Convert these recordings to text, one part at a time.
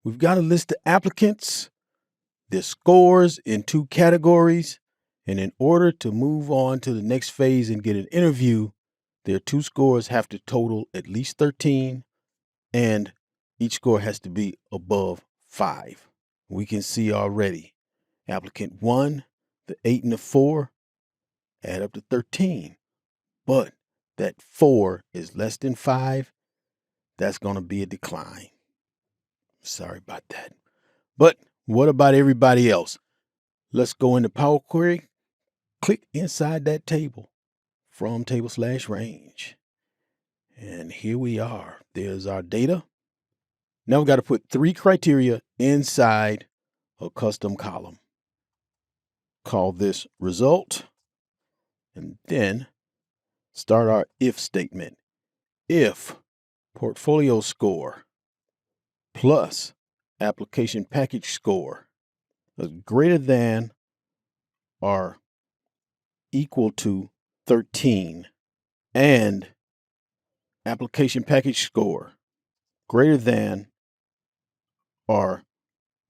We've got a list of applicants, their scores in 2 categories, and in order to move on to the next phase and get an interview, their 2 scores have to total at least 13, and each score has to be above 5. We can see already, applicant 1, the 8 and the 4 add up to 13, but that 4 is less than 5, that's going to be a decline. Sorry about that. But what about everybody else? Let's go into Power Query, click inside that table from table/range. And here we are. There's our data. Now we've got to put 3 criteria inside a custom column. Call this result, and then start our if statement. If portfolio score plus application package score is greater than or equal to 13 and application package score greater than or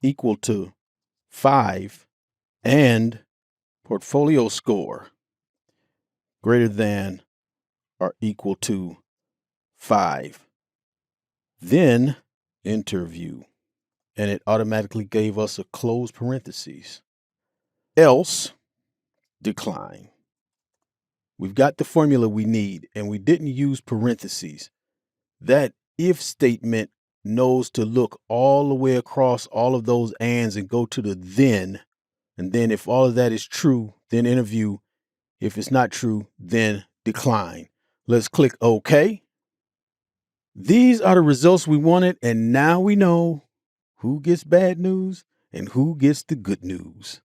equal to 5 and portfolio score greater than or equal to 5, then interview. And it automatically gave us a closed parentheses. Else, decline. We've got the formula we need, and we didn't use parentheses. That if statement knows to look all the way across all of those ands and go to the then, and then if all of that is true, then interview. If it's not true, then decline. Let's click OK. These are the results we wanted, and now we know who gets bad news and who gets the good news.